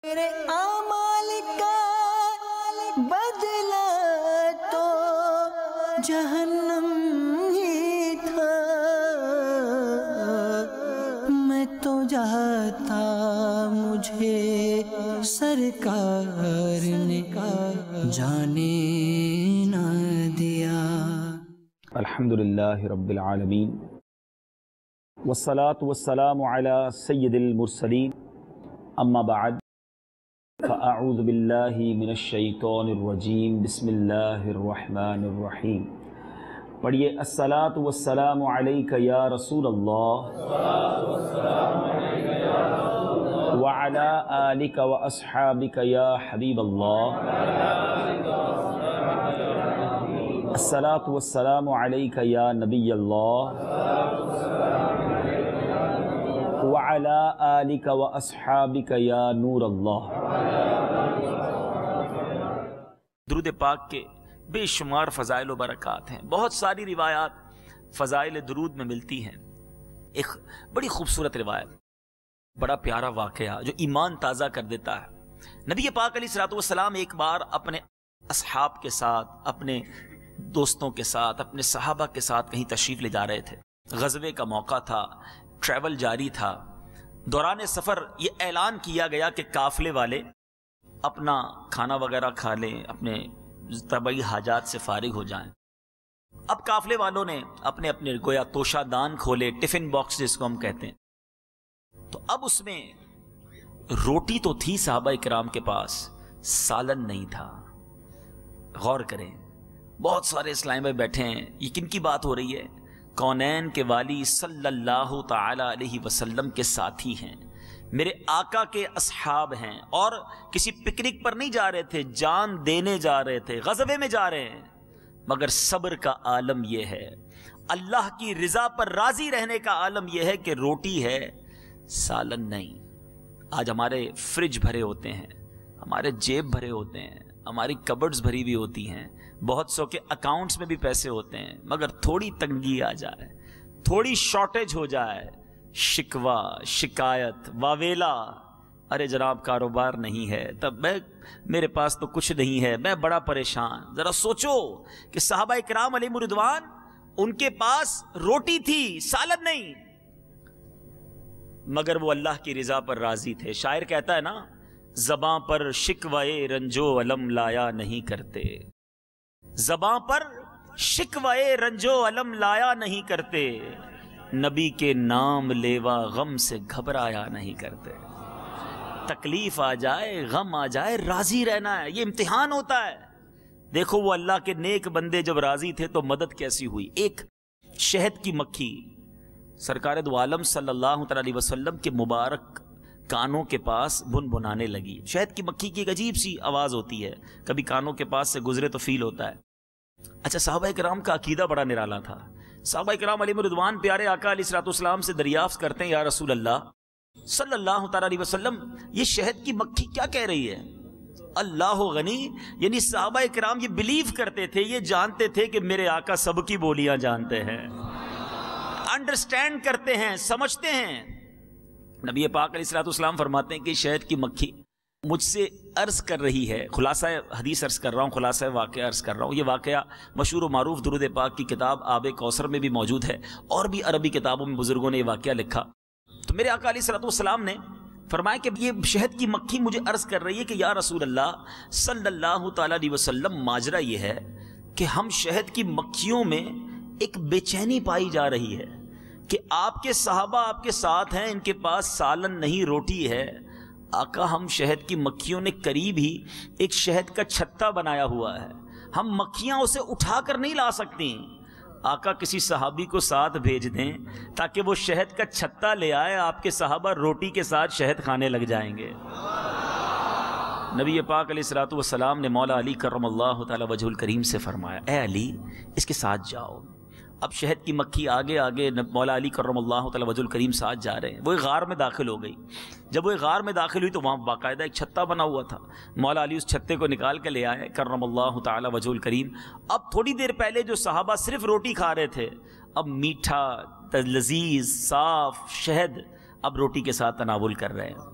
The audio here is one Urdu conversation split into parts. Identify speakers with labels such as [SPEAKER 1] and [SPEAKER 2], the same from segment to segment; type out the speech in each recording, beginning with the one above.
[SPEAKER 1] میرے اعمال کا بدلہ تو جہنم ہی تھا، میں تو جاتا مجھے سرکار نے جانے نہ دیا۔
[SPEAKER 2] الحمدللہ رب العالمین والصلاة والسلام علی سید المرسلین، اما بعد فاعوذ باللہ من الشیطان الرجیم، بسم اللہ الرحمن الرحیم۔ پڑھیے الصلاۃ والسلام علیک یا رسول اللہ وعلی آلک واصحابک یا حبیب اللہ، الصلاۃ والسلام علیک یا نبی اللہ وعلی آلک واصحابک یا نور اللہ۔ درود پاک کے بے شمار فضائل و برکات ہیں، بہت ساری روایات فضائل درود میں ملتی ہیں۔ ایک بڑی خوبصورت روایت، بڑا پیارا واقعہ جو ایمان تازہ کر دیتا ہے۔ نبی پاک علیہ الصلوۃ والسلام ایک بار اپنے اصحاب کے ساتھ، اپنے دوستوں کے ساتھ، اپنے صحابہ کے ساتھ کہیں تشریف لے جا رہے تھے۔ غزوے کا موقع تھا، ٹریول جاری تھا۔ دوران سفر یہ اعلان کیا گیا کہ قافلے والے اپنا کھانا وغیرہ کھا لیں، اپنے طبعی حاجات سے فارغ ہو جائیں۔ اب قافلے والوں نے اپنے اپنے گویا توشہ دان کھولے، ٹفن باکس جس کو ہم کہتے ہیں۔ تو اب اس میں روٹی تو تھی صحابہ کرام کے پاس، سالن نہیں تھا۔ غور کریں، بہت سارے اسلام بھائی بیٹھے ہیں، یہ کن کی بات ہو رہی ہے؟ کونین کے والی صلی اللہ تعالی علیہ وسلم کے ساتھی ہیں، میرے آقا کے اصحاب ہیں، اور کسی پکنک پر نہیں جا رہے تھے، جان دینے جا رہے تھے، غزوے میں جا رہے ہیں۔ مگر صبر کا عالم یہ ہے، اللہ کی رضا پر راضی رہنے کا عالم یہ ہے کہ روٹی ہے، سالن نہیں۔ آج ہمارے فریج بھرے ہوتے ہیں، ہمارے جیب بھرے ہوتے ہیں، ہماری کبرڈز بھری بھی ہوتی ہیں، بہت سو کے اکاؤنٹس میں بھی پیسے ہوتے ہیں، مگر تھوڑی تنگی آ جائے، تھوڑی شارٹیج ہو جائے، شکوہ، شکایت، واویلا، ارے جناب کاروبار نہیں ہے، تب میرے پاس تو کچھ نہیں ہے، میں بڑا پریشان۔ ذرا سوچو کہ صحابہ کرام علیہم رضوان، ان کے پاس روٹی تھی، سالن نہیں، مگر وہ اللہ کی رضا پر راضی تھے۔ شاعر کہتا ہے نا، زباں پر شکوائے رنجو علم لایا نہیں کرتے، زباں پر شکوائے رنجو علم لایا نہیں کرتے، نبی کے نام لیوا غم سے گھبرایا نہیں کرتے۔ تکلیف آ جائے، غم آ جائے، راضی رہنا ہے، یہ امتحان ہوتا ہے۔ دیکھو وہ اللہ کے نیک بندے جب راضی تھے تو مدد کیسی ہوئی۔ ایک شہد کی مکھی سرکار دو عالم صلی اللہ علیہ وسلم کے مبارک کانوں کے پاس بن بنانے لگی۔ شہد کی مکھی کی ایک عجیب سی آواز ہوتی ہے، کبھی کانوں کے پاس سے گزرے تو فیل ہوتا ہے۔ اچھا، صحابہ کرام کا عقیدہ بڑا نرالا تھا۔ صحابہ کرام علیہ رضوان پیارے آقا علیہ الصلوۃ والسلام سے دریافت کرتے ہیں، یا رسول اللہ صلی اللہ تعالی علیہ وسلم، یہ شہد کی مکھی کیا کہہ رہی ہے؟ اللہ غنی، یعنی صحابہ کرام یہ بلیو کرتے تھے، یہ جانتے تھے کہ میرے آقا سب کی بولیاں جانتے ہیں، انڈرسٹینڈ کرتے ہیں، سمجھتے ہیں۔ نبی پاک علیہ الصلوۃ والسلام فرماتے ہیں کہ شہد کی مکھی مجھ سے عرض کر رہی ہے، خلاصہ حدیث عرض کر رہا ہوں، خلاصہ واقعہ عرض کر رہا ہوں۔ یہ واقعہ مشہور و معروف درود پاک کی کتاب آب کوثر میں بھی موجود ہے، اور بھی عربی کتابوں میں بزرگوں نے یہ واقعہ لکھا۔ تو میرے آقا علیہ الصلوۃ والسلام نے فرمایا کہ یہ شہد کی مکھی مجھے عرض کر رہی ہے کہ یا رسول اللہ صلی اللہ تعالی علیہ وسلم، ماجرا یہ ہے کہ ہم شہد کی مکھیوں میں ایک بے چینی پائی جا رہی ہے کہ آپ کے صحابہ آپ کے ساتھ ہیں، ان کے پاس سالن نہیں، روٹی ہے۔ آقا، ہم شہد کی مکھیوں نے قریب ہی ایک شہد کا چھتا بنایا ہوا ہے، ہم مکھیاں اسے اٹھا کر نہیں لا سکتی۔ آقا کسی صحابی کو ساتھ بھیج دیں تاکہ وہ شہد کا چھتا لے آئے، آپ کے صحابہ روٹی کے ساتھ شہد کھانے لگ جائیں گے۔ نبی پاک علیہ الصلوۃ والسلام نے مولا علی کرم اللہ تعالی وجہ الکریم سے فرمایا، اے علی اس کے ساتھ جاؤ۔ اب شہد کی مکھی آگے آگے مولا علی کرم اللہ تعالی وجہ الکریم ساتھ جا رہے ہیں۔ وہ ایک غار میں داخل ہو گئی۔ جب وہ ایک غار میں داخل ہوئی تو وہاں باقاعدہ ایک چھتا بنا ہوا تھا۔ مولا علی اس چھتے کو نکال کے لے آئے کرم اللہ تعالی وجہ الکریم۔ اب تھوڑی دیر پہلے جو صحابہ صرف روٹی کھا رہے تھے، اب میٹھا لذیذ صاف شہد اب روٹی کے ساتھ تناول کر رہے ہیں۔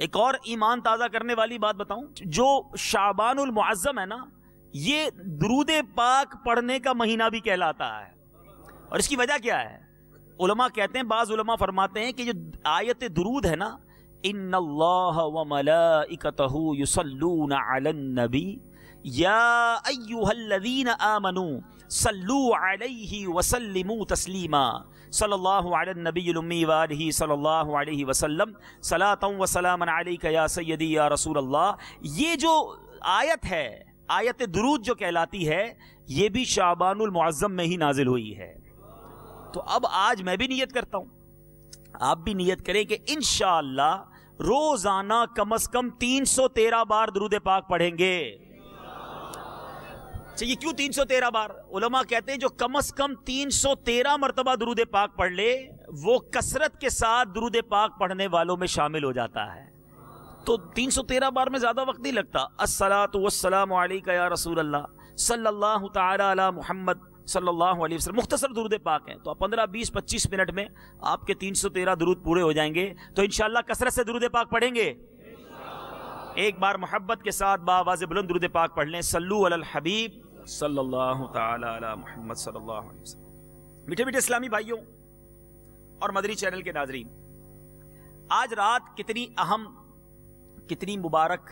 [SPEAKER 2] ایک اور ایمان تازہ کرنے والی بات بتاؤں، جو شعبان المعظم ہے نا، یہ درود پاک پڑھنے کا مہینہ بھی کہلاتا ہے. اور اس کی وجہ کیا ہے؟ علماء کہتے ہیں، بعض علماء فرماتے ہیں کہ جو آیت درود ہے نا، ان اللہ وملائکتہ یصلون علی النبی یا ایھا الذین آمنوا صلوا علیہ وسلموا تسلیما صلی اللہ علی النبی الامی وآلہ صلی اللہ علیہ وسلم صلاۃ وسلاما علیک یا سیدی یا رسول اللہ. یہ جو آیت ہے، آیت درود جو کہلاتی ہے، یہ بھی شعبان المعظم میں ہی نازل ہوئی ہے. تو اب آج میں بھی نیت کرتا ہوں، آپ بھی نیت کریں کہ انشاءاللہ روزانہ کم از کم 313 بار درود پاک پڑھیں گے. یہ کیوں 313 بار؟ علماء کہتے ہیں جو کم از کم 313 مرتبہ درود پاک پڑھ لے وہ کثرت کے ساتھ درود پاک پڑھنے والوں میں شامل ہو جاتا ہے. تو 313 بار میں زیادہ وقت نہیں لگتا. الصلاۃ والسلام علیک یا رسول اللہ صلی اللہ تعالی علی محمد صلی اللہ علیہ وسلم، مختصر درود پاک ہیں. تو 15 20 25 منٹ میں آپ کے 313 درود پورے ہو جائیں گے. تو انشاءاللہ کثرت سے درود پاک پڑھیں گے. ایک بار محبت کے ساتھ بآواز بلند درود پاک پڑھ لیں. صلو علی الحبیب صلی اللہ تعالی علی محمد صلی اللہ علیہ وسلم. میٹھے میٹھے اسلامی بھائیوں اور مدری چینل کے ناظرین، آج رات کتنی اہم، کتنی مبارک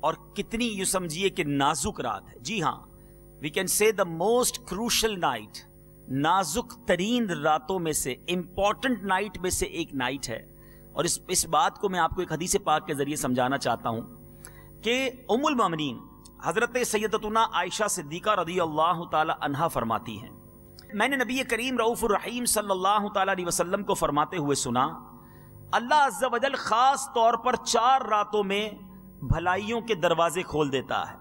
[SPEAKER 2] اور کتنی یوں سمجھیے کہ نازک رات ہے. جی ہاں، we can say the most crucial night, نازک ترین راتوں میں سے، امپورٹنٹ نائٹ میں سے ایک نائٹ ہے. اور اس بات کو میں آپ کو ایک حدیث پاک کے ذریعے سمجھانا چاہتا ہوں کہ ام المومنین حضرت سیدتنا عائشہ صدیقہ رضی اللہ تعالی عنہا فرماتی ہیں، میں نے نبی کریم رؤوف الرحیم صلی اللہ تعالی علیہ وسلم کو فرماتے ہوئے سنا، اللہ عز و جل خاص طور پر 4 راتوں میں بھلائیوں کے دروازے کھول دیتا ہے.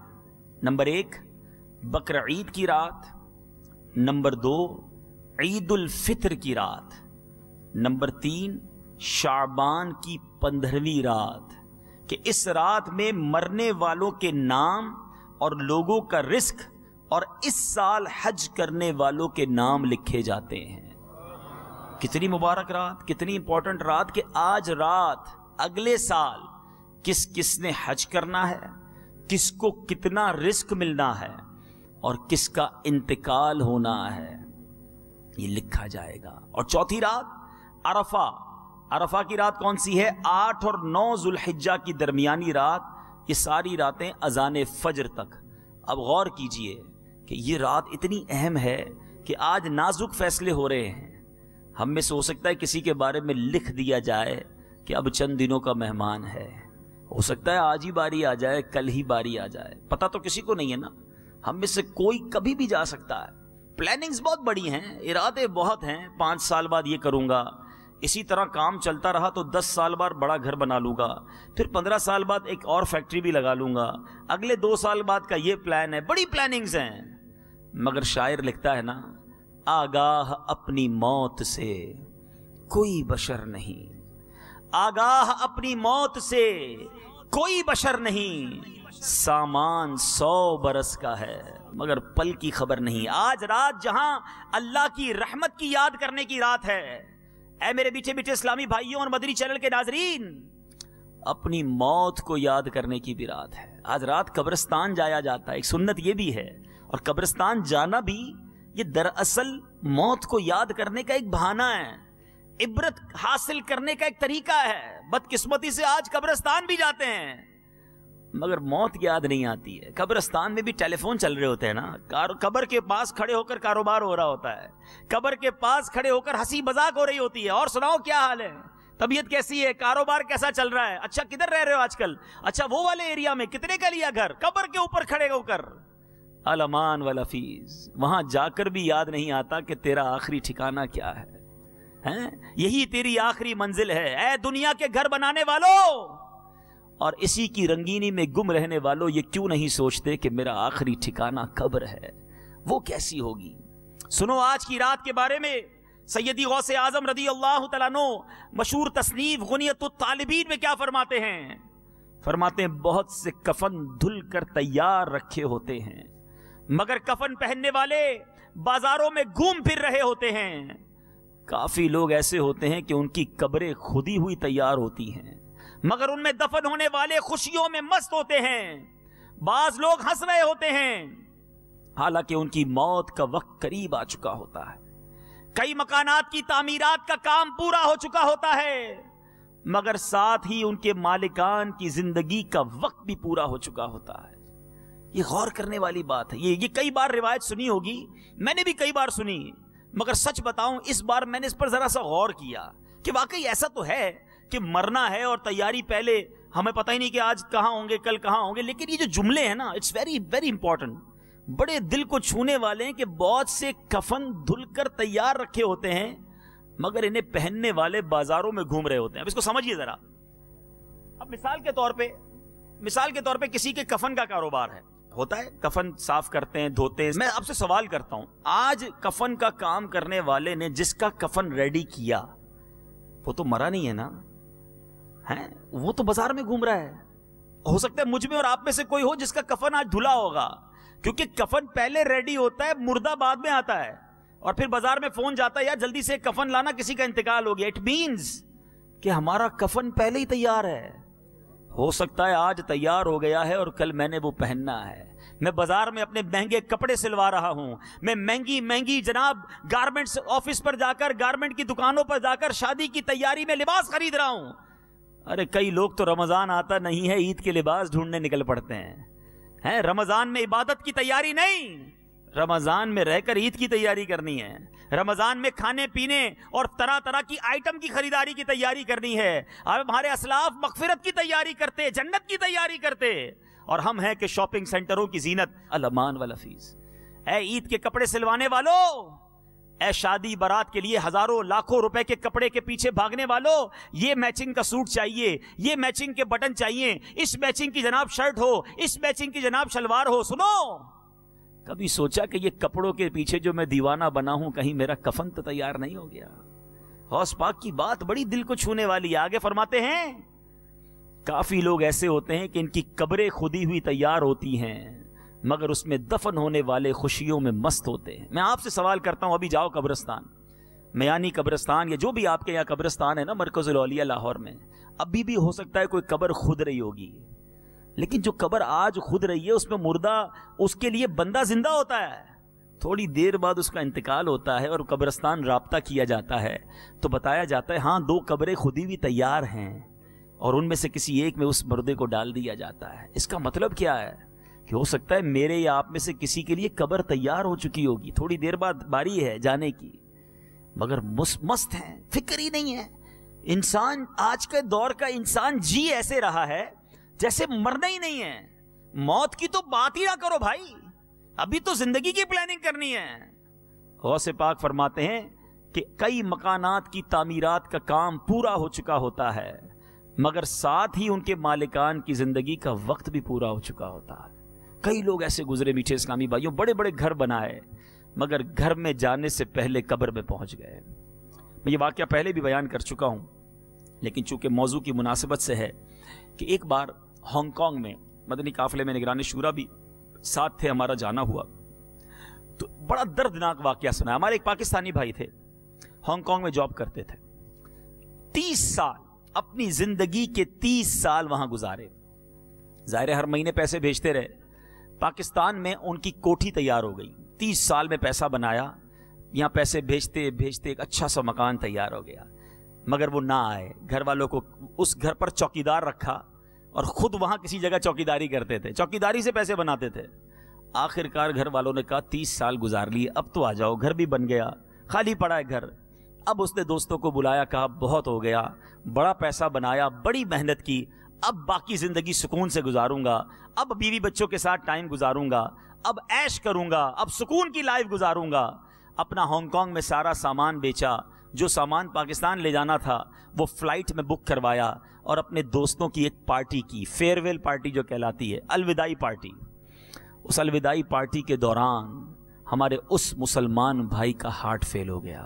[SPEAKER 2] نمبر 1 بقر عید کی رات، نمبر 2 عید الفطر کی رات، نمبر 3 شعبان کی 15ویں رات، کہ اس رات میں مرنے والوں کے نام اور لوگوں کا رزق اور اس سال حج کرنے والوں کے نام لکھے جاتے ہیں. کتنی مبارک رات، کتنی امپورٹنٹ رات کہ آج رات اگلے سال کس کس نے حج کرنا ہے، کس کو کتنا رزق ملنا ہے اور کس کا انتقال ہونا ہے، یہ لکھا جائے گا. اور چوتھی رات عرفہ. عرفہ کی رات کون سی ہے؟ 8 اور 9 ذوالحجہ کی درمیانی رات. یہ ساری راتیں اذان فجر تک. اب غور کیجئے کہ یہ رات اتنی اہم ہے کہ آج نازک فیصلے ہو رہے ہیں. ہم میں سے ہو سکتا ہے کسی کے بارے میں لکھ دیا جائے کہ اب چند دنوں کا مہمان ہے، ہو سکتا ہے آج ہی باری آ جائے، کل ہی باری آ جائے، پتہ تو کسی کو نہیں ہے نا. ہم میں سے کوئی کبھی بھی جا سکتا ہے. پلاننگز بہت بڑی ہیں، ارادے بہت ہیں. 5 سال بعد یہ کروں گا، اسی طرح کام چلتا رہا تو 10 سال بعد بڑا گھر بنا لوں گا، پھر 15 سال بعد ایک اور فیکٹری بھی لگا لوں گا، اگلے 2 سال بعد کا یہ پلان ہے. بڑی پلاننگز ہیں. مگر شاعر لکھتا ہے نا، آگاہ اپنی موت سے کوئی بشر نہیں، آگاہ اپنی موت سے کوئی بشر نہیں، سامان 100 برس کا ہے مگر پل کی خبر نہیں. آج رات جہاں اللہ کی رحمت کی یاد کرنے کی رات ہے، اے میرے میٹھے میٹھے اسلامی بھائیوں اور مدری چینل کے ناظرین، اپنی موت کو یاد کرنے کی بھی رات ہے. آج رات قبرستان جایا جاتا ہے. ایک سنت یہ بھی ہے، اور قبرستان جانا بھی یہ دراصل موت کو یاد کرنے کا ایک بہانہ ہے، عبرت حاصل کرنے کا ایک طریقہ ہے. بدقسمتی سے آج قبرستان بھی جاتے ہیں مگر موت یاد نہیں آتی ہے. قبرستان میں بھی ٹیلی فون چل رہے ہوتے ہیں نا، قبر کے پاس کھڑے ہو کر کاروبار ہو رہا ہوتا ہے، قبر کے پاس کھڑے ہو کر ہنسی مذاق ہو رہی ہوتی ہے. اور سناؤ کیا حال ہے، طبیعت کیسی ہے، کاروبار کیسا چل رہا ہے، اچھا کدھر رہ رہے ہو آج کل، اچھا وہ والے ایریا میں کتنے کا لیا گھر، قبر کے اوپر کھڑے ہو کر. الامان والافیز، وہاں جا کر بھی یاد نہیں آتا کہ تیرا آخری ٹھکانہ کیا ہے. یہی تیری آخری منزل ہے اے دنیا کے گھر بنانے والوں، اور اسی کی رنگینی میں گم رہنے والوں. یہ کیوں نہیں سوچتے کہ میرا آخری ٹھکانہ قبر ہے، وہ کیسی ہوگی. سنو آج کی رات کے بارے میں سیدی غوث اعظم رضی اللہ تعالیٰ عنہ مشہور تصنیف غنیت الطالبین میں کیا فرماتے ہیں؟ فرماتے ہیں بہت سے کفن دھل کر تیار رکھے ہوتے ہیں مگر کفن پہننے والے بازاروں میں گھوم پھر رہے ہوتے ہیں. کافی لوگ ایسے ہوتے ہیں کہ ان کی قبریں خود ہی ہوئی تیار ہوتی ہیں مگر ان میں دفن ہونے والے خوشیوں میں مست ہوتے ہیں. بعض لوگ ہنس رہے ہوتے ہیں حالانکہ ان کی موت کا وقت قریب آ چکا ہوتا ہے. کئی مکانات کی تعمیرات کا کام پورا ہو چکا ہوتا ہے مگر ساتھ ہی ان کے مالکان کی زندگی کا وقت بھی پورا ہو چکا ہوتا ہے. یہ غور کرنے والی بات ہے. یہ کئی بار روایت سنی ہوگی, میں نے بھی کئی بار سنی, مگر سچ بتاؤں اس بار میں نے اس پر ذرا سا غور کیا کہ واقعی ایسا تو ہے کہ مرنا ہے اور تیاری پہلے, ہمیں پتہ ہی نہیں کہ آج کہاں ہوں گے کل کہاں ہوں گے. لیکن یہ جو جملے ہیں نا, اٹس ویری ویری امپورٹنٹ, بڑے دل کو چھونے والے ہیں کہ بہت سے کفن دھل کر تیار رکھے ہوتے ہیں مگر انہیں پہننے والے بازاروں میں گھوم رہے ہوتے ہیں. اب اس کو سمجھیے ذرا. اب مثال کے طور پہ کسی کے کفن کا کاروبار ہے, ہوتا ہے, کفن صاف کرتے ہیں, دھوتے ہیں. میں آپ سے سوال کرتا ہوں, آج کفن کا کام کرنے والے نے جس کا کفن ریڈی کیا وہ تو مرا نہیں ہے نا, وہ تو بازار میں گھوم رہا ہے. ہو سکتا ہے مجھ میں اور آپ میں سے کوئی ہو جس کا کفن آج دھلا ہوگا, کیونکہ کفن پہلے ریڈی ہوتا ہے, مردہ بعد میں آتا ہے, اور پھر بازار میں فون جاتا ہے یا جلدی سے کفن لانا, کسی کا انتقال ہو گیا. اٹ مینز کہ ہمارا کفن پہلے ہی تیار ہے. ہو سکتا ہے آج تیار ہو گیا ہے اور کل میں نے وہ پہننا ہے. میں بازار میں اپنے مہنگے کپڑے سلوا رہا ہوں, میں مہنگی جناب گارمنٹس آفس پر جا کر, گارمنٹ کی دکانوں پر جا کر شادی کی تیاری میں لباس خرید رہا ہوں. ارے کئی لوگ تو رمضان آتا نہیں ہے عید کے لباس ڈھونڈنے نکل پڑتے ہیں. رمضان میں عبادت کی تیاری نہیں, رمضان میں رہ کر عید کی تیاری کرنی ہے. رمضان میں کھانے پینے اور طرح طرح کی آئٹم کی خریداری کی تیاری کرنی ہے. اب ہمارے اسلاف مغفرت کی تیاری کرتے, جنت کی تیاری کرتے, اور ہم ہیں کہ شاپنگ سینٹروں کی زینت. الامان والافیس. اے عید کے کپڑے سلوانے والوں, اے شادی برات کے لیے ہزاروں لاکھوں روپے کے کپڑے کے پیچھے بھاگنے والوں, یہ میچنگ کا سوٹ چاہیے, یہ میچنگ کے بٹن چاہیے, اس میچنگ کی جناب شرٹ ہو, اس میچنگ کی جناب شلوار ہو. سنو, کبھی سوچا کہ یہ کپڑوں کے پیچھے جو میں دیوانہ بنا ہوں کہیں میرا کفن تو تیار نہیں ہو گیا؟ غوث پاک کی بات بڑی دل کو چھونے والی ہے. آگے فرماتے ہیں کافی لوگ ایسے ہوتے ہیں کہ ان کی قبریں خودی ہوئی تیار ہوتی ہیں مگر اس میں دفن ہونے والے خوشیوں میں مست ہوتے ہیں. میں آپ سے سوال کرتا ہوں, ابھی جاؤ قبرستان, میانی قبرستان یا جو بھی آپ کے یہاں قبرستان ہے نا, مرکز الاولیاء لاہور میں, ابھی بھی ہو سکتا ہے کوئی قبر خود رہی ہوگی, لیکن جو قبر آج خود رہی ہے اس میں مردہ, اس کے لیے بندہ زندہ ہوتا ہے, تھوڑی دیر بعد اس کا انتقال ہوتا ہے اور قبرستان رابطہ کیا جاتا ہے تو بتایا جاتا ہے ہاں 2 قبریں خودی بھی تیار ہیں اور ان میں سے کسی ایک میں اس مردے کو ڈال دیا جاتا ہے. اس کا مطلب کیا ہے کہ ہو سکتا ہے میرے یا آپ میں سے کسی کے لیے قبر تیار ہو چکی ہوگی, تھوڑی دیر بعد باری ہے جانے کی, مگر مست ہیں, فکر ہی نہیں ہے. انسان آج کے دور کا انسان جی ایسے رہا ہے جیسے مرنا ہی نہیں ہے. موت کی تو بات ہی نہ کرو بھائی, ابھی تو زندگی کی پلاننگ کرنی ہے. غوث پاک فرماتے ہیں کہ کئی مکانات کی تعمیرات کا کام پورا ہو چکا ہوتا ہے مگر ساتھ ہی ان کے مالکان کی زندگی کا وقت بھی پورا ہو چکا ہوتا ہے. کئی لوگ ایسے گزرے میٹھے اسلامی بھائیوں, بڑے بڑے گھر بنائے مگر گھر میں جانے سے پہلے قبر میں پہنچ گئے. میں یہ واقعہ پہلے بھی بیان کر چکا ہوں لیکن چونکہ موضوع کی مناسبت سے ہے کہ ایک بار ہانگ کانگ میں مدنی قافلے میں نگران شورا بھی ساتھ تھے, ہمارا جانا ہوا تو بڑا دردناک واقعہ سنا. ہمارے ایک پاکستانی بھائی تھے, ہانگ کانگ میں جاب کرتے تھے, 30 سال اپنی زندگی کے 30 سال وہاں گزارے. ظاہر ہر مہینے پیسے بھیجتے رہے. پاکستان میں ان کی کوٹھی تیار ہو گئی, 30 سال میں پیسہ بنایا, یہاں پیسے بھیجتے بھیجتے ایک اچھا سا مکان تیار ہو گیا مگر وہ نہ آئے. گھر والوں کو اس گھر پر چوکیدار رکھا اور خود وہاں کسی جگہ چوکیداری کرتے تھے, چوکیداری سے پیسے بناتے تھے. آخرکار گھر والوں نے کہا 30 سال گزار لیے, اب تو آ جاؤ. گھر بھی بن گیا, خالی پڑا ہے گھر. اب اس نے دوستوں کو بلایا, کہا بہت ہو گیا, بڑا پیسہ بنایا, بڑی محنت کی, اب باقی زندگی سکون سے گزاروں گا, اب بیوی بچوں کے ساتھ ٹائم گزاروں گا, اب عیش کروں گا, اب سکون کی لائف گزاروں گا. اپنا ہانگ کانگ میں سارا سامان بیچا, جو سامان پاکستان لے جانا تھا وہ فلائٹ میں بک کروایا اور اپنے دوستوں کی ایک پارٹی کی, فیئر ویل پارٹی جو کہلاتی ہے, الوداعی پارٹی. اس الوداعی پارٹی کے دوران ہمارے اس مسلمان بھائی کا ہارٹ فیل ہو گیا.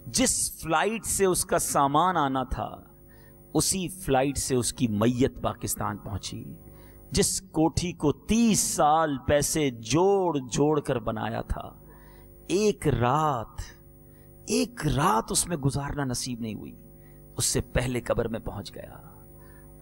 [SPEAKER 2] جس فلائٹ سے اس کا سامان آنا تھا اسی فلائٹ سے اس کی میت پاکستان پہنچی. جس کوٹھی کو 30 سال پیسے جوڑ جوڑ کر بنایا تھا, ایک رات اس میں گزارنا نصیب نہیں ہوئی, اس سے پہلے قبر میں پہنچ گیا.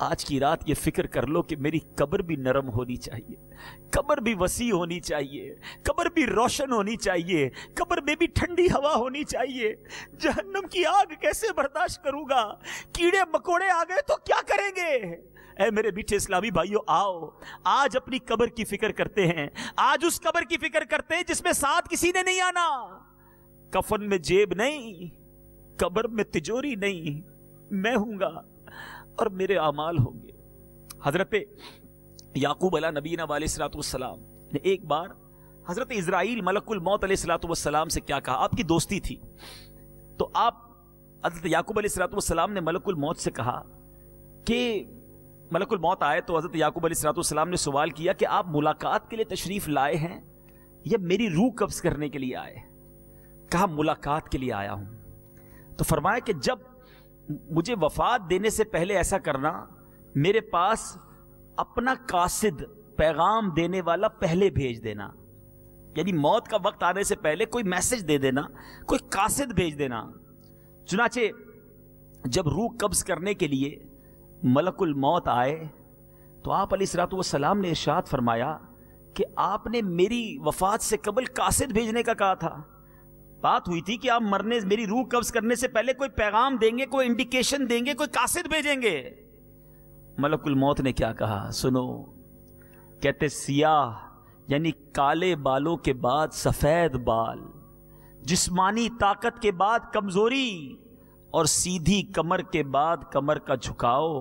[SPEAKER 2] آج کی رات یہ فکر کر لو کہ میری قبر بھی نرم ہونی چاہیے، قبر بھی وسیع ہونی چاہیے، قبر بھی روشن ہونی چاہیے، قبر میں بھی ٹھنڈی ہوا ہونی چاہیے۔ جہنم کی آگ کیسے برداشت کروں گا؟ کیڑے مکوڑے آ گئے تو کیا کریں گے؟ اے میرے میٹھے اسلامی بھائیو، آؤ آج اپنی قبر کی فکر کرتے ہیں، آج اس قبر کی فکر کرتے ہیں جس میں ساتھ کسی نے نہیں آنا، کفن میں جیب نہیں، قبر میں تجوری نہیں، میں ہوں گا اور میرے اعمال ہوں گے۔ حضرت یعقوب علیہ نبینا علیہ الصلوۃ والسلام نے ایک بار حضرت اسرائیل ملک الموت علیہ الصلوۃ والسلام سے کیا کہا؟ آپ کی دوستی تھی تو آپ حضرت یعقوب علیہ الصلوۃ والسلام نے ملک الموت سے کہا کہ ملک الموت آئے تو حضرت یعقوب علیہ الصلوۃ والسلام نے سوال کیا کہ آپ ملاقات کے لیے تشریف لائے ہیں یا میری روح قبض کرنے کے لیے آئے؟ کہا ملاقات کے لیے آیا ہوں۔ تو فرمایا کہ جب مجھے وفات دینے سے پہلے ایسا کرنا، میرے پاس اپنا قاصد پیغام دینے والا پہلے بھیج دینا، یعنی موت کا وقت آنے سے پہلے کوئی میسج دے دینا، کوئی قاصد بھیج دینا۔ چنانچہ جب روح قبض کرنے کے لیے ملک الموت آئے تو آپ علیہ الصلوۃ والسلام نے ارشاد فرمایا کہ آپ نے میری وفات سے قبل قاصد بھیجنے کا کہا تھا۔ بات ہوئی تھی کہ آپ مرنے، میری روح قبض کرنے سے پہلے کوئی پیغام دیں گے، کوئی انڈیکیشن دیں گے، کوئی قاصد بھیجیں گے۔ ملک الموت نے کیا کہا؟ سنو، کہتے سیاہ یعنی کالے بالوں کے بعد سفید بال، جسمانی طاقت کے بعد کمزوری اور سیدھی کمر کے بعد کمر کا جھکاؤ۔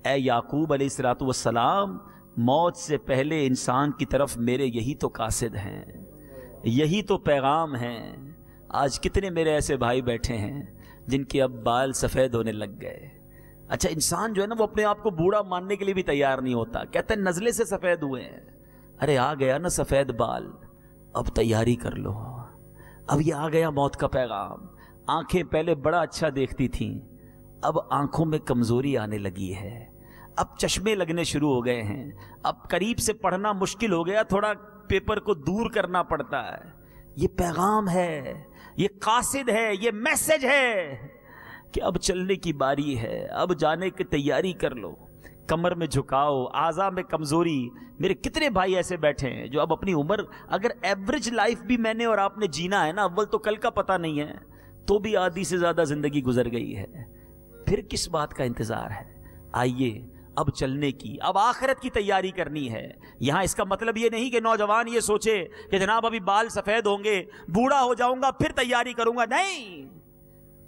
[SPEAKER 2] اے یعقوب علیہ الصلوۃ والسلام، موت سے پہلے انسان کی طرف میرے یہی تو قاصد ہیں، یہی تو پیغام ہیں۔ آج کتنے میرے ایسے بھائی بیٹھے ہیں جن کے اب بال سفید ہونے لگ گئے۔ اچھا، انسان جو ہے نا وہ اپنے آپ کو بوڑھا ماننے کے لیے بھی تیار نہیں ہوتا، کہتے ہیں نزلے سے سفید ہوئے ہیں۔ ارے آ گیا نا سفید بال، اب تیاری کر لو، اب یہ آ گیا موت کا پیغام۔ آنکھیں پہلے بڑا اچھا دیکھتی تھیں، اب آنکھوں میں کمزوری آنے لگی ہے، اب چشمے لگنے شروع ہو گئے ہیں، اب قریب سے پڑھنا مشکل ہو گیا، تھوڑا پیپر کو دور کرنا پڑتا ہے۔ یہ پیغام ہے، یہ قاصد ہے، یہ میسج ہے کہ اب چلنے کی باری ہے، اب جانے کی تیاری کر لو۔ کمر میں جھکاؤ، اعضاء میں کمزوری۔ میرے کتنے بھائی ایسے بیٹھے ہیں جو اب اپنی عمر، اگر ایوریج لائف بھی میں نے اور آپ نے جینا ہے نا، اول تو کل کا پتہ نہیں ہے، تو بھی آدھی سے زیادہ زندگی گزر گئی ہے، پھر کس بات کا انتظار ہے؟ آئیے اب چلنے کی، اب آخرت کی تیاری کرنی ہے۔ یہاں اس کا مطلب یہ نہیں کہ نوجوان یہ سوچے کہ جناب ابھی بال سفید ہوں گے، بوڑھا ہو جاؤں گا پھر تیاری کروں گا، نہیں۔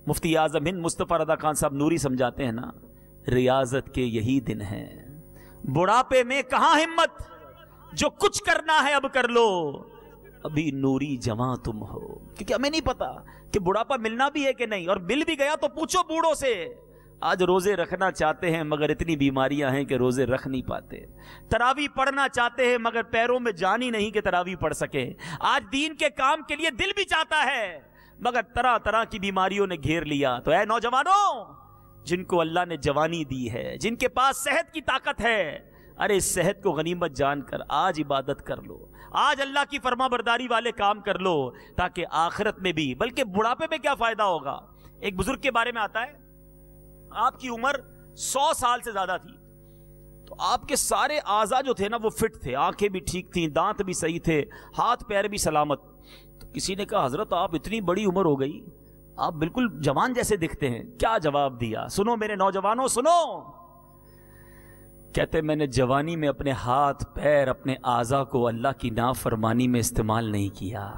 [SPEAKER 2] مفتی اعظم ہند مصطفیٰ رضا خان صاحب نوری سمجھاتے ہیں نا، ریاضت کے یہی دن ہیں، بڑھاپے میں کہاں ہمت، جو کچھ کرنا ہے اب کر لو، ابھی نوری جواں تم ہو۔ کیونکہ ہمیں نہیں پتا کہ بڑھاپا ملنا بھی ہے کہ نہیں، اور مل بھی گیا تو پوچھو بوڑھوں سے۔ آج روزے رکھنا چاہتے ہیں مگر اتنی بیماریاں ہیں کہ روزے رکھ نہیں پاتے، تراویح پڑھنا چاہتے ہیں مگر پیروں میں جان ہی نہیں کہ تراویح پڑھ سکے، آج دین کے کام کے لیے دل بھی چاہتا ہے مگر طرح طرح کی بیماریوں نے گھیر لیا۔ تو اے نوجوانوں، جن کو اللہ نے جوانی دی ہے، جن کے پاس صحت کی طاقت ہے، ارے اس صحت کو غنیمت جان کر آج عبادت کر لو، آج اللہ کی فرما برداری والے کام کر لو، تاکہ آخرت میں بھی، بلکہ بڑھاپے میں کیا فائدہ ہوگا۔ ایک بزرگ کے بارے میں آتا ہے، آپ کی عمر 100 سال سے زیادہ تھی، تو آپ کے سارے اعضاء جو تھے نا وہ فٹ تھے، آنکھیں بھی ٹھیک تھیں، دانت بھی صحیح تھے، ہاتھ پیر بھی سلامت۔ تو کسی نے کہا حضرت آپ اتنی بڑی عمر ہو گئی، آپ بالکل جوان جیسے دکھتے ہیں، کیا جواب دیا؟ سنو میرے نوجوانوں سنو، کہتے میں نے جوانی میں اپنے ہاتھ پیر، اپنے اعضاء کو اللہ کی نافرمانی میں استعمال نہیں کیا،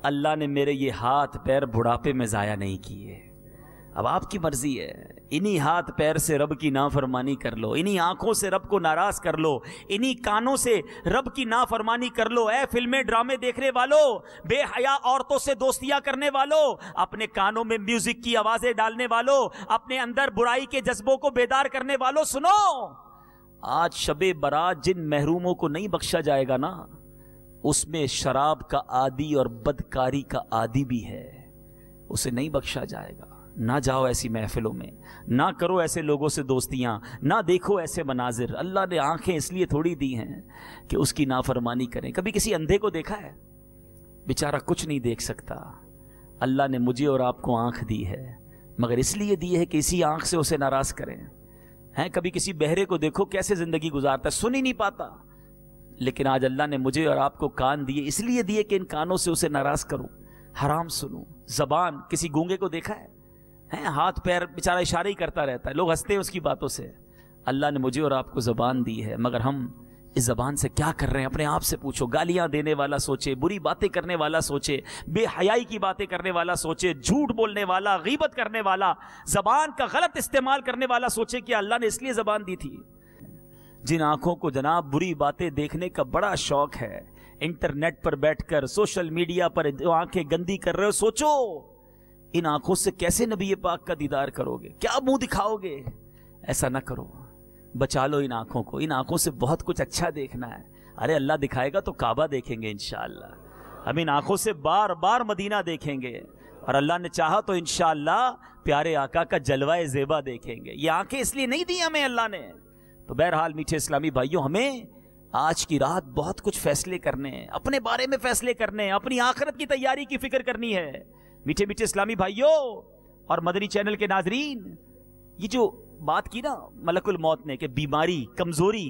[SPEAKER 2] اللہ نے میرے یہ ہاتھ پیر بڑھاپے میں ضائع نہیں کیے۔ اب آپ کی مرضی ہے، انہی ہاتھ پیر سے رب کی نافرمانی کر لو، انہی آنکھوں سے رب کو ناراض کر لو، انہی کانوں سے رب کی نافرمانی کر لو۔ اے فلمیں ڈرامے دیکھنے والوں، بے حیا عورتوں سے دوستیاں کرنے والوں، اپنے کانوں میں میوزک کی آوازیں ڈالنے والوں، اپنے اندر برائی کے جذبوں کو بیدار کرنے والوں، سنو، آج شب برات جن محروموں کو نہیں بخشا جائے گا نا، اس میں شراب کا عادی اور بدکاری کا عادی بھی ہے، اسے نہیں بخشا جائے گا۔ نہ جاؤ ایسی محفلوں میں، نہ کرو ایسے لوگوں سے دوستیاں، نہ دیکھو ایسے مناظر۔ اللہ نے آنکھیں اس لیے تھوڑی دی ہیں کہ اس کی نافرمانی کریں۔ کبھی کسی اندھے کو دیکھا ہے؟ بیچارہ کچھ نہیں دیکھ سکتا۔ اللہ نے مجھے اور آپ کو آنکھ دی ہے، مگر اس لیے دی ہے کہ اسی آنکھ سے اسے ناراض کریں۔ ہیں کبھی کسی بہرے کو دیکھو کیسے زندگی گزارتا ہے, سن ہی نہیں پاتا. لیکن آج اللہ نے مجھے اور آپ کو کان دیے, اس لیے دیے کہ ان کانوں سے اسے ناراض کروں, حرام سنوں. زبان, کسی گونگے کو دیکھا ہے, ہاتھ پیر بیچارہ اشارے ہی کرتا رہتا ہے, لوگ ہنستے ہیں اس کی باتوں سے. اللہ نے مجھے اور آپ کو زبان دی ہے, مگر ہم اس زبان سے کیا کر رہے ہیں اپنے آپ سے پوچھو. گالیاں دینے والا سوچے, بری باتیں کرنے والا سوچے, بے حیائی کی باتیں کرنے والا سوچے, جھوٹ بولنے والا, غیبت کرنے والا, زبان کا غلط استعمال کرنے والا سوچے کہ اللہ نے اس لیے زبان دی تھی. جن آنکھوں کو جناب بری باتیں دیکھنے کا بڑا شوق ہے, انٹرنیٹ پر بیٹھ کر سوشل میڈیا پر جو آنکھیں گندی کر رہے ہو, سوچو ان آنکھوں سے کیسے نبی پاک کا دیدار کرو گے, کیا منہ دکھاؤ گے. ایسا نہ کرو, بچا لو ان آنکھوں کو. ان آنکھوں سے بہت کچھ اچھا دیکھنا ہے. ارے اللہ دکھائے گا تو کعبہ دیکھیں گے انشاءاللہ. ہم ان آنکھوں سے بار بار مدینہ دیکھیں گے, اور اللہ نے چاہا تو انشاءاللہ پیارے آقا کا جلوہ زیبا دیکھیں گے. یہ آنکھیں اس لیے نہیں دی ہمیں اللہ نے. تو بہرحال میٹھے اسلامی بھائیوں, ہمیں آج کی رات بہت کچھ فیصلے کرنے ہیں, اپنے بارے میں فیصلے کرنے ہیں, اپنی آخرت کی تیاری کی فکر کرنی ہے. میٹھے میٹھے اسلامی بھائیوں اور مدنی چینل کے ناظرین, یہ جو بات کی نا ملک الموت نے کہ بیماری, کمزوری,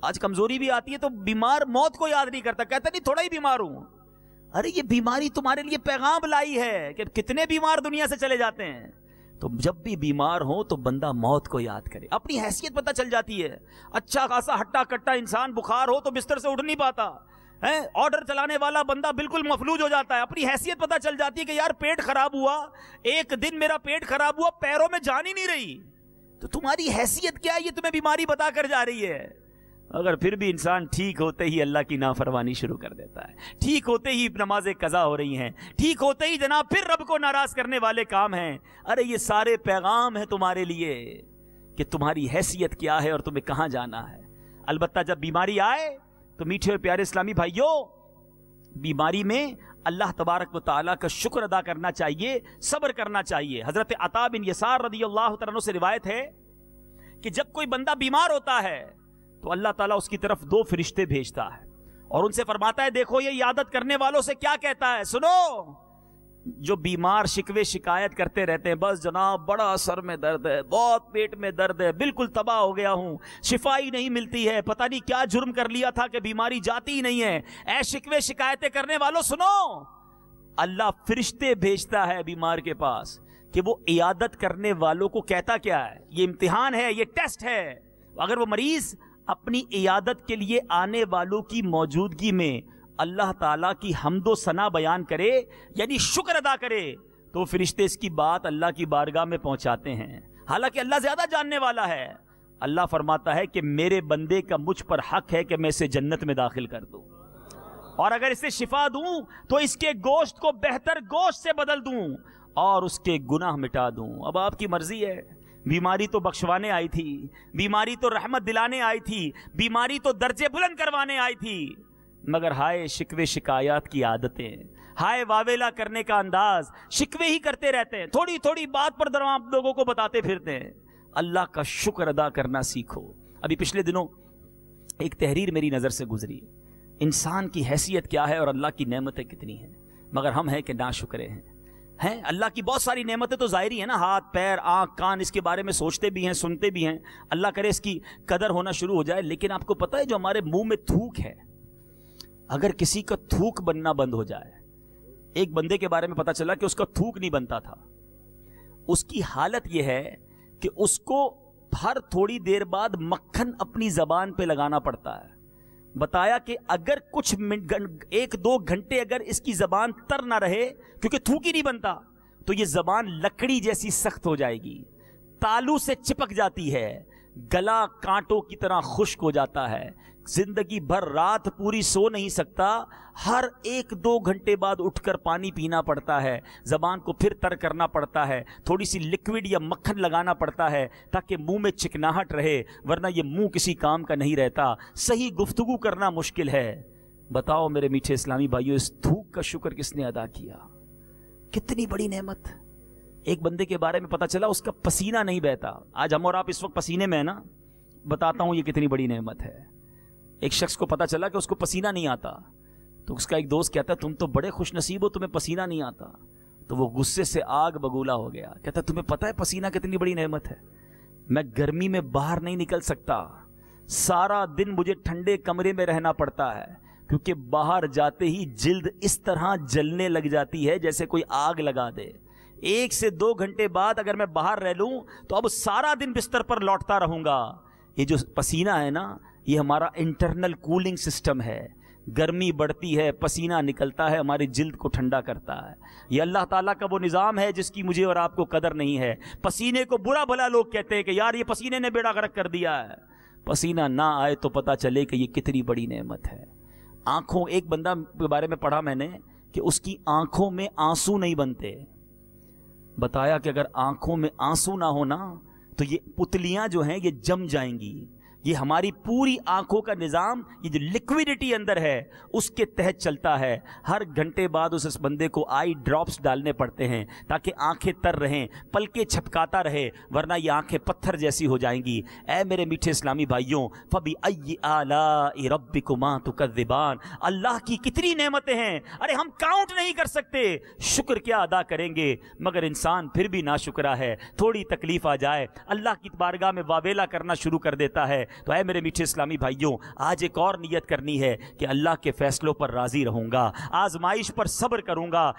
[SPEAKER 2] آج کمزوری بھی آتی ہے تو بیمار موت کو یاد نہیں کرتا, کہتا نہیں تھوڑا ہی بیمار ہوں. ارے یہ بیماری تمہارے لیے پیغام لائی ہے کہ کتنے بیمار دنیا سے چلے جاتے ہیں. تو جب بھی بیمار ہو تو بندہ موت کو یاد کرے, اپنی حیثیت پتہ چل جاتی ہے. اچھا خاصا ہٹا کٹا انسان بخار ہو تو بستر سے اٹھ نہیں پاتا, آرڈر چلانے والا بندہ بالکل مفلوج ہو جاتا ہے. اپنی حیثیت پتہ چل جاتی ہے کہ یار پیٹ خراب ہوا, ایک دن میرا پیٹ خراب ہوا, پیروں میں جان ہی نہیں رہی. تو تمہاری حیثیت کیا ہے یہ تمہیں بیماری بتا کر جا رہی ہے. اگر پھر بھی انسان ٹھیک ہوتے ہی اللہ کی نافرمانی شروع کر دیتا ہے, ٹھیک ہوتے ہی نمازیں قضا ہو رہی ہیں, ٹھیک ہوتے ہی جناب پھر رب کو ناراض کرنے والے کام ہیں. ارے یہ سارے پیغام ہیں تمہارے لیے کہ تمہاری حیثیت کیا ہے اور تمہیں کہاں جانا ہے. البتہ جب بیماری آئے تو میٹھے اور پیارے اسلامی بھائیوں, بیماری میں اللہ تبارک و تعالیٰ کا شکر ادا کرنا چاہیے, صبر کرنا چاہیے. حضرت عطا بن یسار رضی اللہ تعالیٰ عنہ سے روایت ہے کہ جب کوئی بندہ بیمار ہوتا ہے تو اللہ تعالیٰ اس کی طرف 2 فرشتے بھیجتا ہے اور ان سے فرماتا ہے دیکھو یہ عیادت کرنے والوں سے کیا کہتا ہے, سنو. جو بیمار شکوے شکایت کرتے رہتے ہیں, بس جناب بڑا سر میں درد ہے, بہت پیٹ میں درد ہے, بالکل تباہ ہو گیا ہوں, شفا ہی نہیں ملتی ہے, پتہ نہیں کیا جرم کر لیا تھا کہ بیماری جاتی ہی نہیں ہے, اے شکوے شکایتیں کرنے والوں سنو, اللہ فرشتے بھیجتا ہے بیمار کے پاس کہ وہ عیادت کرنے والوں کو کہتا کیا ہے, یہ امتحان ہے, یہ ٹیسٹ ہے. اگر وہ مریض اپنی عیادت کے لیے آنے والوں کی موجودگی میں اللہ تعالیٰ کی حمد و ثنا بیان کرے, یعنی شکر ادا کرے, تو فرشتے اس کی بات اللہ کی بارگاہ میں پہنچاتے ہیں. حالانکہ اللہ زیادہ جاننے والا ہے. اللہ فرماتا ہے کہ میرے بندے کا مجھ پر حق ہے کہ میں اسے جنت میں داخل کر دوں, اور اگر اسے شفا دوں تو اس کے گوشت کو بہتر گوشت سے بدل دوں اور اس کے گناہ مٹا دوں. اب آپ کی مرضی ہے, بیماری تو بخشوانے آئی تھی, بیماری تو رحمت دلانے آئی تھی, بیماری تو درجے بلند کروانے آئی تھی, مگر ہائے شکوے شکایات کی عادتیں, ہائے واویلا کرنے کا انداز, شکوے ہی کرتے رہتے ہیں, تھوڑی تھوڑی بات پر آپ لوگوں کو بتاتے پھرتے ہیں. اللہ کا شکر ادا کرنا سیکھو. ابھی پچھلے دنوں ایک تحریر میری نظر سے گزری, انسان کی حیثیت کیا ہے اور اللہ کی نعمتیں کتنی ہیں, مگر ہم ہیں کہ ناشکرے ہیں. اللہ کی بہت ساری نعمتیں تو ظاہری ہیں نا, ہاتھ پیر آنکھ کان, اس کے بارے میں سوچتے بھی ہیں, سنتے بھی ہیں, اللہ کرے اس کی قدر ہونا شروع ہو جائے. لیکن آپ کو پتہ ہے جو ہمارے منہ میں تھوک ہے, اگر کسی کا تھوک بننا بند ہو جائے, ایک بندے کے بارے میں پتہ چلا کہ اس کا تھوک نہیں بنتا تھا, اس کی حالت یہ ہے کہ اس کو ہر تھوڑی دیر بعد مکھن اپنی زبان پہ لگانا پڑتا ہے. بتایا کہ اگر کچھ 1-2 گھنٹے اگر اس کی زبان تر نہ رہے, کیونکہ تھوک ہی نہیں بنتا, تو یہ زبان لکڑی جیسی سخت ہو جائے گی, تالو سے چپک جاتی ہے, گلا کانٹوں کی طرح خشک ہو جاتا ہے, زندگی بھر رات پوری سو نہیں سکتا, ہر 1-2 گھنٹے بعد اٹھ کر پانی پینا پڑتا ہے, زبان کو پھر تر کرنا پڑتا ہے, تھوڑی سی لکوڈ یا مکھن لگانا پڑتا ہے تاکہ منہ میں چکناہٹ رہے, ورنہ یہ منہ کسی کام کا نہیں رہتا. صحیح گفتگو کرنا مشکل ہے. بتاؤ میرے میٹھے اسلامی بھائیو, اس تھوک کا شکر کس نے ادا کیا؟ کتنی بڑی نعمت. ایک بندے کے بارے میں پتا چلا اس کا پسینہ نہیں بہتا. آج ہم اور آپ اس وقت پسینے میں ہیں نا, بتاتا ہوں یہ کتنی بڑی نعمت ہے. ایک شخص کو پتا چلا کہ اس کو پسینہ نہیں آتا, تو اس کا ایک دوست کہتا ہے تم تو بڑے خوش نصیب ہو, تمہیں پسینہ نہیں آتا. تو وہ غصے سے آگ بگولا ہو گیا, کہتا ہے تمہیں پتا ہے پسینہ کتنی بڑی نعمت ہے؟ میں گرمی میں باہر نہیں نکل سکتا، سارا دن مجھے ٹھنڈے کمرے میں رہنا پڑتا ہے، کیونکہ باہر جاتے ہی جلد اس طرح جلنے لگ جاتی ہے جیسے کوئی آگ لگا دے۔ 1 سے 2 گھنٹے بعد اگر میں باہر رہ لوں تو اب سارا دن بستر پر لوٹتا رہوں گا۔ یہ جو پسینہ ہے نا، یہ ہمارا انٹرنل کولنگ سسٹم ہے، گرمی بڑھتی ہے، پسینہ نکلتا ہے، ہماری جلد کو ٹھنڈا کرتا ہے۔ یہ اللہ تعالیٰ کا وہ نظام ہے جس کی مجھے اور آپ کو قدر نہیں ہے۔ پسینے کو برا بھلا لوگ کہتے ہیں کہ یار یہ پسینے نے بیڑا غرق کر دیا ہے۔ پسینہ نہ آئے تو پتہ چلے کہ یہ کتنی بڑی نعمت ہے۔ آنکھوں، ایک بندہ کے بارے میں پڑھا میں نے کہ اس کی آنکھوں میں آنسو نہیں بنتے، بتایا کہ اگر آنکھوں میں آنسو نہ ہونا تو یہ پتلیاں جو ہیں یہ جم جائیں گی۔ یہ ہماری پوری آنکھوں کا نظام، یہ جو لیکویڈیٹی اندر ہے اس کے تحت چلتا ہے۔ ہر گھنٹے بعد اس بندے کو آئی ڈراپس ڈالنے پڑتے ہیں تاکہ آنکھیں تر رہیں، پلکیں چھپکاتا رہے، ورنہ یہ آنکھیں پتھر جیسی ہو جائیں گی۔ اے میرے میٹھے اسلامی بھائیوں، فَبِأَيِّ آلَاءِ رَبِّكُمَا تُكَذِّبَانِ، اللہ کی کتنی نعمتیں ہیں، ارے ہم کاؤنٹ نہیں کر سکتے، شکر کیا ادا کریں گے، مگر انسان پھر بھی ناشکرا ہے۔ تھوڑی تکلیف آ جائے اللہ کی بارگاہ میں واویلا کرنا شروع کر دیتا ہے۔ تو اے میرے میٹھے اسلامی بھائیوں، آج ایک اور نیت کرنی ہے کہ اللہ کے فیصلوں پر راضی رہوں گا، آزمائش پر صبر کروں گا۔